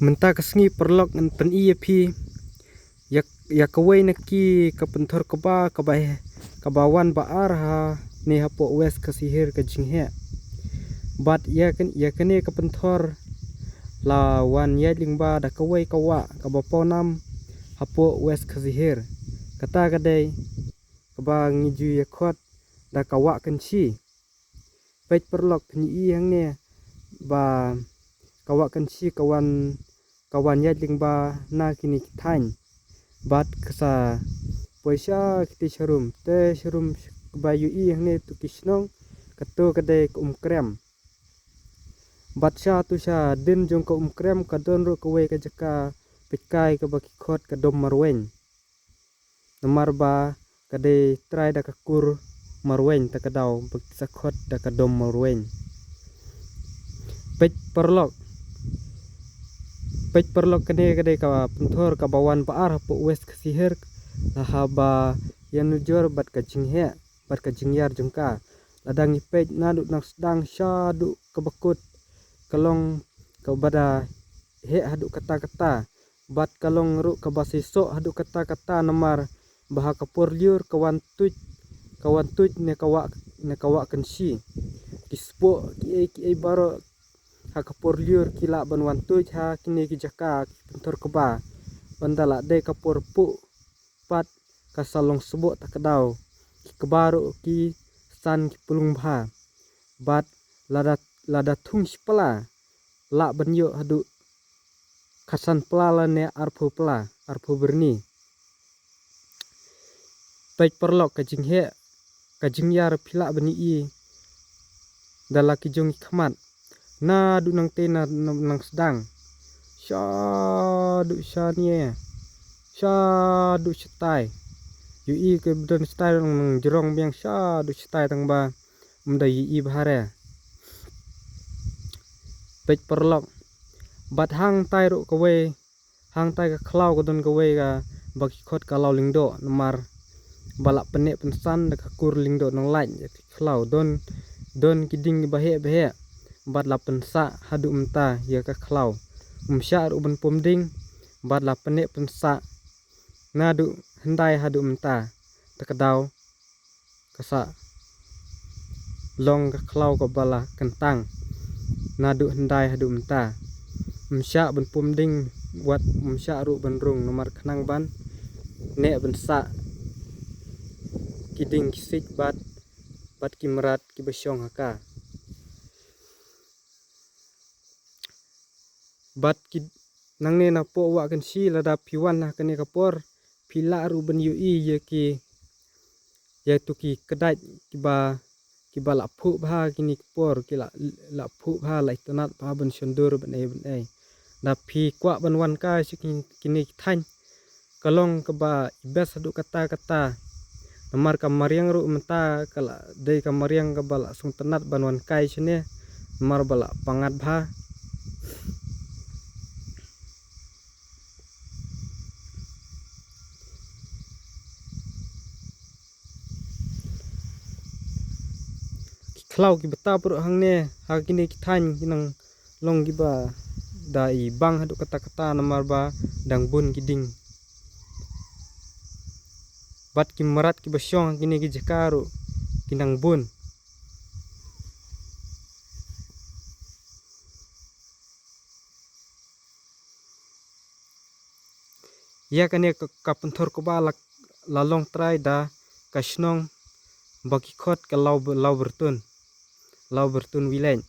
Menta kesengi perlok ngan pen iya pi ya kawai neki kepentor kabawan baar ha ne hapo wes kesihir ke jinghe bat ya kene kepentor lawan ya lingba da kawai kawa kabaponam hapo wes kesihir kata kadai kaba ngiju ya khot da kawa kenci pet perlok ni yang ne ba kawa kenci kawan ya lingba na kini kitany bat kesa poisa kiti sharum bayu yang ne tu kisnong kato kadai krem bat sha tu sha din jong krem kadon ro kwe ka jaka pikai ka baki khot ka dom marwen namar ba kadai try da kakur marwen ta kadau baki sakhot da ka dom marwen pet perlok kene kadai ka pentor ka bawan baar po wes kesihir haba yang nujur bat ka jinghe bat ka jingyar jengka ladang ipet nadu nang sedang syadu kebekut kalong kabada he hadu kata bat kalong ru kabasiso hadu kata namar baha kapur liur kawan tuj ne kawa kensi kispo ki baro ha kapur liur kila banwan tuj ha kini ki jaka pentor keba bandala de kapur pu pat kasalong sebo takadau ki kebaru ki san ki pulung bha bat lada thung spala la banyo hadu kasan pelala ne arpu berni pet perlok ka jingyar phila bani i dala ki jong khmat na du nang te nang sedang syadu setai yu i ke don setai nang jerong biang syadu setai tang ba mda i bahare pet perlok bat hang tai ro kawe hang tai ka klau ka don kawe ka baki khot kalau lingdo namar balak penek pensan da kur lingdo nang lain ya klau don kiding bahe bat la pensa hadu mta ya ka klau umsya ru ben pomding bat la penek pensa nadu hendai hadu mta takadau kasa long ka klau ka bala kentang nadu hendai hadu mta umsya ben pomding buat umsya ru ben rung nomor khnang ban ne bensa kiding kisik bat kimrat ki besyong haka bat ki nang ne na po wa kan si lada piwan na kane kapor pila ru ben yu i ye ki ya tu ki kedai ki ba la phu bha kini por ki la phu bha la itanat bha ben sundur ben ai na phi kwa ban wan ka si kini than kalong ke ba ibas hadu kata namar ka mariang ru menta kala dei ka mariang ka bala sung tenat ban wan kai sine namar bala pangat bha klau ki beta pur hang ne ha kini ki than kinang long gi ba dai bang hadu kata namar ba dang bun kiding bat ki marat ki basyong kini ki jakaru kinang bun ya kane ka penthor ko ba la long trai da kasnong baki khot ka lau bertun wilen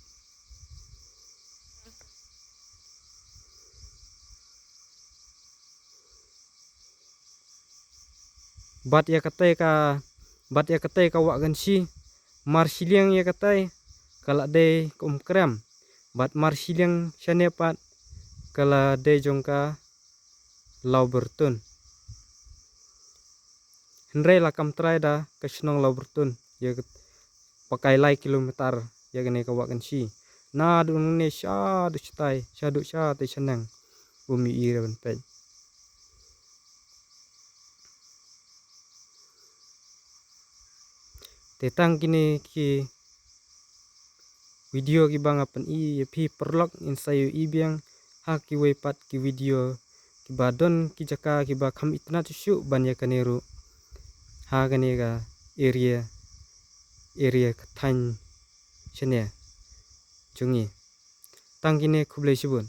bat ya katai ka wa gansi marsiliang ya katai kala de krem bat marsiliang chane pat kala de jongka lau bertun hendrai la kam trai da kasnong lau bertun ya pakai lai kilometer ya gane ka wa gansi na du ne syadu stai senang bumi ira ben pet tetang kini ki video ki bang apan i pi perlok in sayu i biang ha ki wei pat ki video ki ba don ki jaka ki ba kham itna chu ban ya kaneru ha ganega area khatain chene jungi tangkine khublai sibun